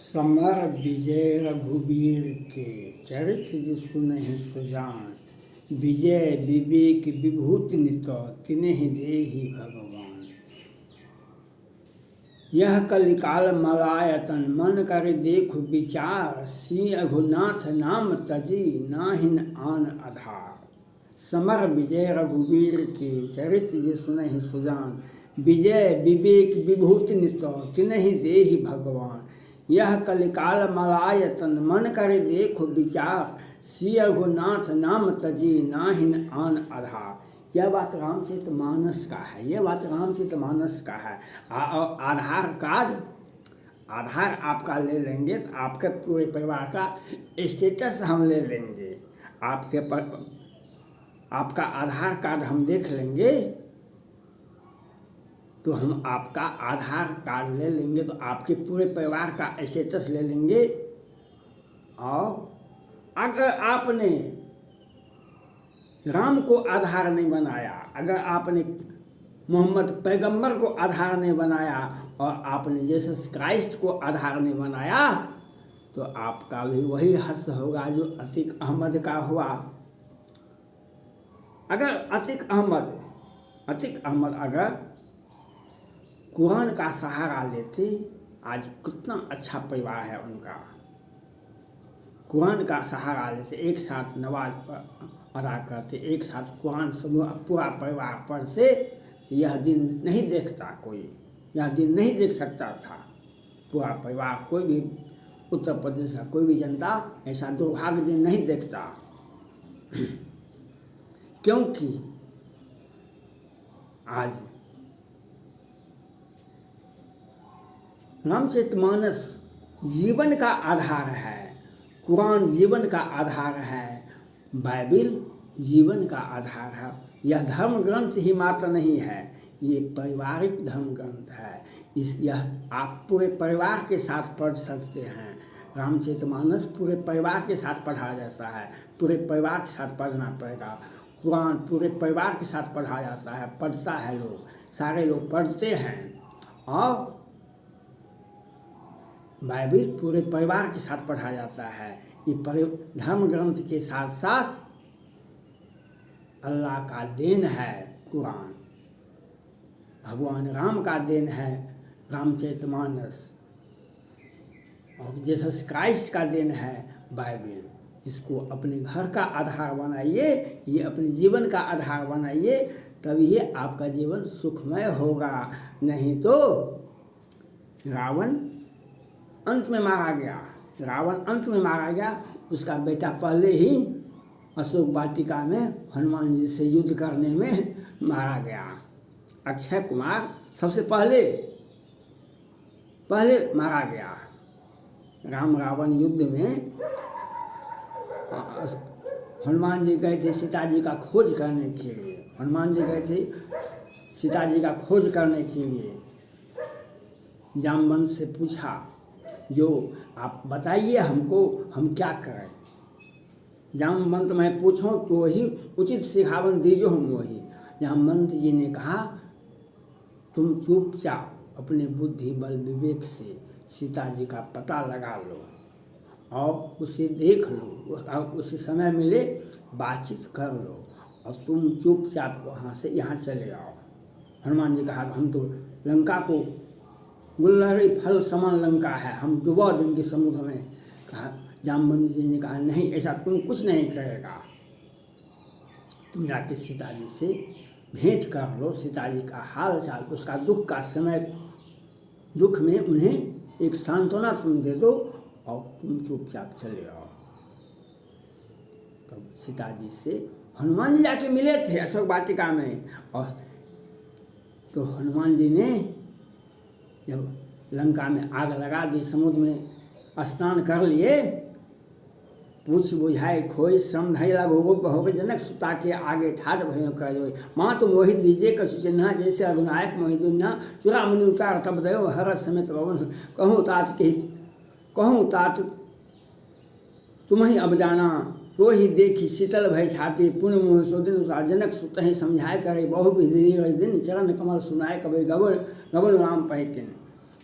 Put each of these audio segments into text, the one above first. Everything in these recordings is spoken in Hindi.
समर विजय रघुवीर के चरित्र सुनहि सुजान। विजय विवेक विभूति नित तिन्हि देहि भगवान। यह कलिकाल मलायतन मन कर देखु विचार। सी रघुनाथ नाम तजी नाहिन आन आधार। समर विजय रघुवीर के चरित्र सुनहि सुजान। विजय विवेक विभूति नित तिन्हि देहि भगवान। यह कलिकाल मलायतन मन कर देखो विचार। सी रघुनाथ नाम तजी नाहिन आन आधार। यह बात रामचरितमानस का है, यह बात रामचरितमानस का है। आधार कार्ड, आधार आपका ले लेंगे तो आपके पूरे परिवार का स्टेटस हम ले लेंगे। आपका आधार कार्ड हम देख लेंगे तो हम आपका आधार कार्ड ले लेंगे तो आपके पूरे परिवार का स्टेटस ले लेंगे। और अगर आपने राम को आधार नहीं बनाया, अगर आपने मोहम्मद पैगंबर को आधार नहीं बनाया और आपने जीसस क्राइस्ट को आधार नहीं बनाया तो आपका भी वही हश्र होगा जो अतीक अहमद का हुआ। अगर अतीक अहमद अगर कुरान का सहारा लेते, आज कितना अच्छा परिवार है उनका। कुरान का सहारा लेते, एक साथ नमाज अदा करते, एक साथ कुरान समूह पूरा परिवार पढ़ते। यह दिन नहीं देखता कोई, यह दिन नहीं देख सकता था पूरा परिवार। कोई भी उत्तर प्रदेश का कोई भी जनता ऐसा दुर्भाग्य दिन नहीं देखता। क्योंकि आज रामचरितमानस जीवन का आधार है, कुरान जीवन का आधार है, बाइबिल जीवन का आधार है। यह धर्म ग्रंथ ही मात्र नहीं है, ये पारिवारिक धर्म ग्रंथ है। यह आप पूरे परिवार के साथ पढ़ सकते हैं। रामचरितमानस पूरे परिवार के साथ पढ़ा जाता है, पूरे परिवार के साथ पढ़ना पड़ेगा। कुरान पूरे परिवार के साथ पढ़ा जाता है, पढ़ता है लोग, सारे लोग पढ़ते हैं। और बाइबिल पूरे परिवार के साथ पढ़ा जाता है। ये धर्म ग्रंथ के साथ साथ अल्लाह का देन है कुरान, भगवान राम का देन है रामचरितमानस, और जीसस क्राइस्ट का देन है बाइबिल। इसको अपने घर का आधार बनाइए, ये अपने जीवन का आधार बनाइए, तभी आपका जीवन सुखमय होगा। नहीं तो रावण अंत में मारा गया, उसका बेटा पहले ही अशोक वाटिका में हनुमान जी से युद्ध करने में मारा गया। अक्षय कुमार सबसे पहले मारा गया। राम रावण युद्ध में हनुमान जी गए थे सीता जी का खोज करने के लिए। हनुमान जी गए थे सीता जी का खोज करने के लिए। जामवंत से पूछा, जो आप बताइए हमको, हम क्या करें। जामवंत मैं पूछूं तो वही उचित सिखावन दीजो हम वही। जामवंत जी ने कहा, तुम चुपचाप अपने बुद्धि बल विवेक से सीता जी का पता लगा लो और उसे देख लो, उसे समय मिले बातचीत कर लो और तुम चुपचाप वहाँ से यहाँ चले आओ। हनुमान जी कहा, हम तो लंका को गुलहरी फल समान लंका है, हम डुबा देंगे समुद्र में। कहा, जामवंत जी ने कहा, नहीं, ऐसा तुम कुछ नहीं करेगा। तुम जाके सीता जी से भेंट कर लो, सीता जी का हाल चाल, उसका दुख का समय, दुख में उन्हें एक सांत्वना तुम दे दो और तुम चुपचाप चले आओ। तब सीता जी से हनुमान जी जाके मिले थे अशोक वाटिका में। और तो हनुमान जी ने जब लंका में आग लगा दी, समुद्र में स्नान कर लिए, पूछ बुझाए खोई समझाई लगो बहु जनक सुता के आगे ठाठ भयो कर। माँ तुम मोहित दीजिए कछु चिन्हा, जैसे अघुनायक मोहित दुन्हा चूड़ामणि उतार तब दयो हर समेत पवन। कहूँ तात तुम ही अब जाना, तो ही देखी शीतल भय छाती पुण्य मुँह सो दिन जनक सुत ही समझाए करे बहु विधि दिन चरण कमल सुनाए कभी गबन राम पहिकिन।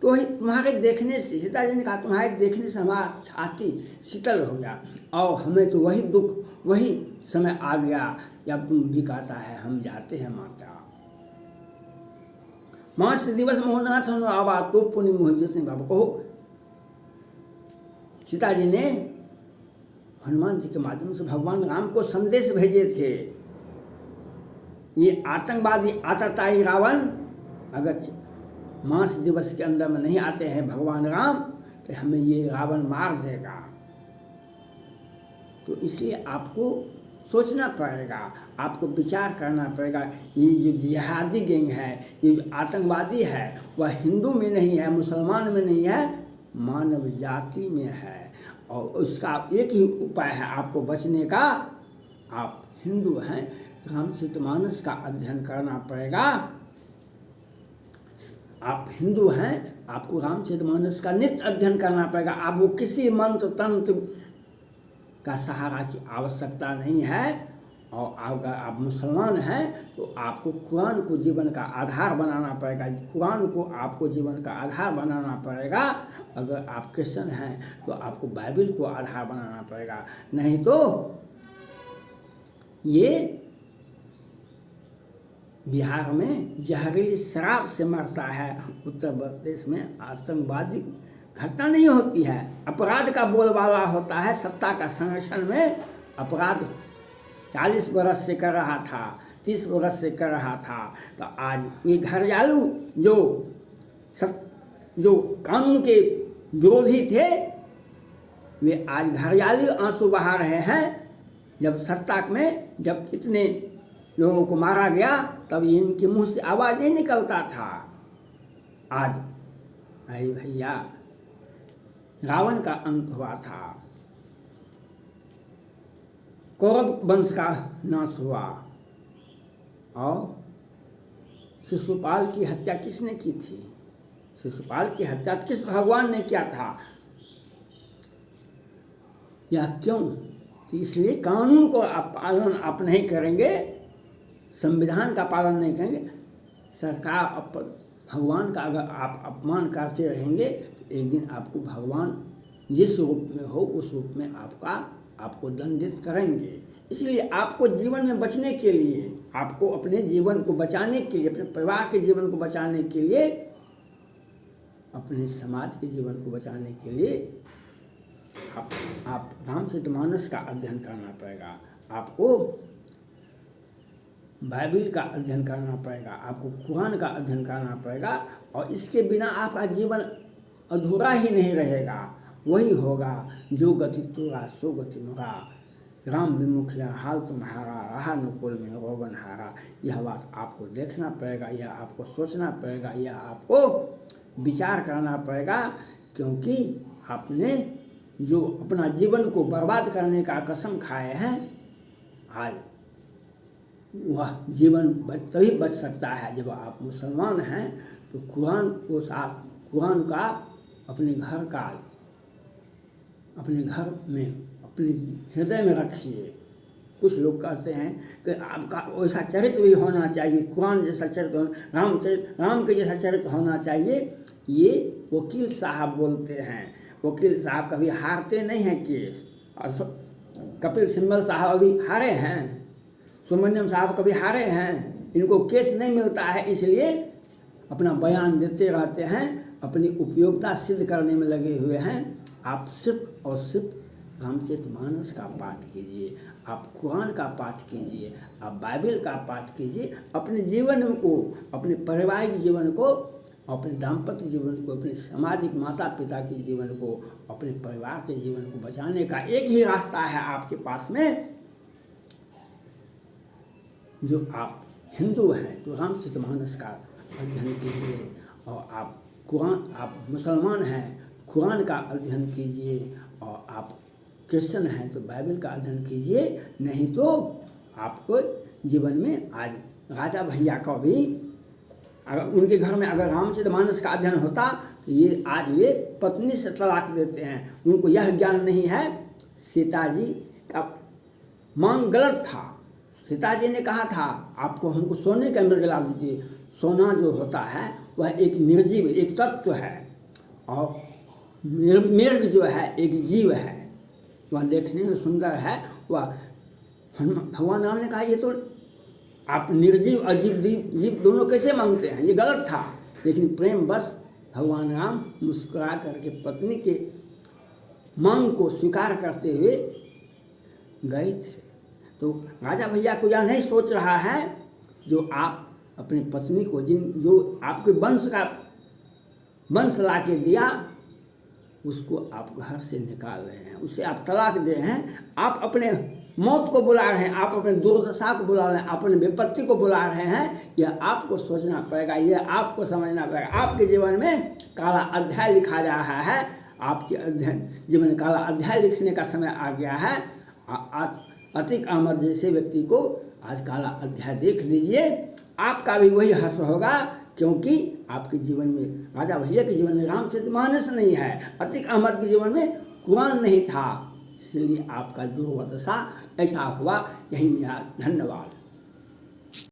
तो वही तुम्हारे देखने से, सीता जी ने कहा तुम्हारे देखने से हमारा छाती शीतल हो गया, और हमें तो वही दुख, वही समय आ गया जब तुम भी कहता है हम जाते हैं माता। मास दिवस मोहनाथ आवा तो पुण्य मोहित बाबा कहो। सीता जी ने हनुमान जी के माध्यम से भगवान राम को संदेश भेजे थे, ये आतंकवादी आतताई रावण अगर मास दिवस के अंदर में नहीं आते हैं भगवान राम, तो हमें ये रावण मार देगा। तो इसलिए आपको सोचना पड़ेगा, आपको विचार करना पड़ेगा। ये जो जिहादी गैंग है, ये जो आतंकवादी है, वह हिंदू में नहीं है, मुसलमान में नहीं है, मानव जाति में है। और उसका एक ही उपाय है आपको बचने का। आप हिंदू हैं, रामचरितमानस का अध्ययन करना पड़ेगा। आप हिंदू हैं, आपको रामचरितमानस का नित्य अध्ययन करना पड़ेगा। आपको किसी मंत्र तंत्र का सहारा की आवश्यकता नहीं है। और अगर आप मुसलमान हैं तो आपको कुरान को जीवन का आधार बनाना पड़ेगा। कुरान को आपको जीवन का आधार बनाना पड़ेगा। अगर आप क्रिश्चियन हैं तो आपको बाइबल को आधार बनाना पड़ेगा। नहीं तो ये बिहार में जहरीली शराब से मरता है, उत्तर प्रदेश में आतंकवादी घटना नहीं होती है, अपराध का बोलबाला होता है। सत्ता का संरक्षण में अपराध 40 बरस से कर रहा था, 30 बरस से कर रहा था, तो आज ये घरजालू जो कानून के विरोधी थे, वे आज घरजालू आंसू बहा रहे हैं। जब सत्ता में जब इतने लोगों को मारा गया तब इनके मुंह से आवाज़ नहीं निकलता था। आज भाई भैया रावण का अंत हुआ था, कौरव वंश का नाश हुआ, और शिशुपाल की हत्या किसने की थी? शिशुपाल की हत्या किस भगवान ने किया था? या क्यों? तो इसलिए कानून को पालन आप नहीं करेंगे, संविधान का पालन नहीं करेंगे, सरकार भगवान का अगर आप अपमान करते रहेंगे तो एक दिन आपको भगवान जिस रूप में हो उस रूप में आपको दंडित करेंगे। इसलिए आपको जीवन में बचने के लिए, आपको अपने जीवन को बचाने के लिए, अपने परिवार के जीवन को बचाने के लिए, अपने समाज के जीवन को बचाने के लिए आप रामचरितमानस का अध्ययन करना पड़ेगा। आपको बाइबल का अध्ययन करना पड़ेगा, आपको कुरान का अध्ययन करना पड़ेगा। और इसके बिना आपका जीवन अधूरा ही नहीं रहेगा। वही होगा जो गति तोरा सो गति मोरा, राम विमुखिया हाल तुम्हारा, रहा नुकुल में रोबन हारा। यह बात आपको देखना पड़ेगा, यह आपको सोचना पड़ेगा, यह आपको विचार करना पड़ेगा। क्योंकि आपने जो अपना जीवन को बर्बाद करने का कसम खाए हैं, आज वह जीवन तभी बच सकता है जब आप मुसलमान हैं तो कुरान का अपने घर में, अपने हृदय में रखिए। कुछ लोग कहते हैं कि आपका वैसा चरित्र भी होना चाहिए, कुरान जैसा चरित्र, राम के जैसा चरित्र होना चाहिए। ये वकील साहब बोलते हैं। वकील साहब कभी हारते नहीं हैं केस। कपिल सिब्बल साहब अभी हारे हैं, सुब्रमण्यम साहब कभी हारे हैं, इनको केस नहीं मिलता है, इसलिए अपना बयान देते रहते हैं, अपनी उपयोगिता सिद्ध करने में लगे हुए हैं। आप सिर्फ और सिर्फ रामचरितमानस का पाठ कीजिए, आप कुरान का पाठ कीजिए, आप बाइबल का पाठ कीजिए। अपने जीवन को, अपने पारिवारिक जीवन को, अपने दाम्पत्य जीवन को, अपने सामाजिक माता पिता के जीवन को, अपने परिवार के जीवन को बचाने का एक ही रास्ता है आपके पास में। जो आप हिंदू हैं तो रामचरितमानस का अध्ययन कीजिए, और आप मुसलमान हैं कुरान का अध्ययन कीजिए, और आप क्रिश्चियन हैं तो बाइबल का अध्ययन कीजिए। नहीं तो आपको जीवन में, आज राजा भैया का भी अगर उनके घर में अगर रामचरितमानस का अध्ययन होता तो ये आज वे पत्नी से तलाक देते हैं। उनको यह ज्ञान नहीं है। सीता जी का मांग गलत था। सीता जी ने कहा था आपको हमको सोने का मृग ला दीजिए। सोना जो होता है वह एक निर्जीव, एक तत्व है, और मृग जो है एक जीव है, वह देखने में सुंदर है। वह भगवान राम ने कहा ये तो आप निर्जीव अजीब जीव दोनों कैसे मांगते हैं, ये गलत था। लेकिन प्रेम बस भगवान राम मुस्कुरा करके पत्नी के मांग को स्वीकार करते हुए गए थे। तो राजा भैया को यह नहीं सोच रहा है जो आप अपनी पत्नी को जो आपके वंश ला के दिया उसको आप घर से निकाल रहे हैं, उसे आप तलाक दे रहे हैं, आप अपने मौत को बुला रहे हैं, आप अपने दुर्दशा को बुला रहे हैं, अपने विपत्ति को बुला रहे हैं। यह आपको सोचना पड़ेगा, यह आपको समझना पड़ेगा। आपके जीवन में काला अध्याय लिखा जा रहा है, आपके जीवन में काला अध्याय लिखने का समय आ गया है। आज अतीक अहमद जैसे व्यक्ति को आज काला अध्याय देख लीजिए, आपका भी वही हर्ष होगा, क्योंकि आपके जीवन में राजा भैया के जीवन में रामचरितमानस नहीं है, अतीक अहमद के जीवन में कुरान नहीं था, इसलिए आपका दुर्दशा ऐसा हुआ। यही मेरा धन्यवाद।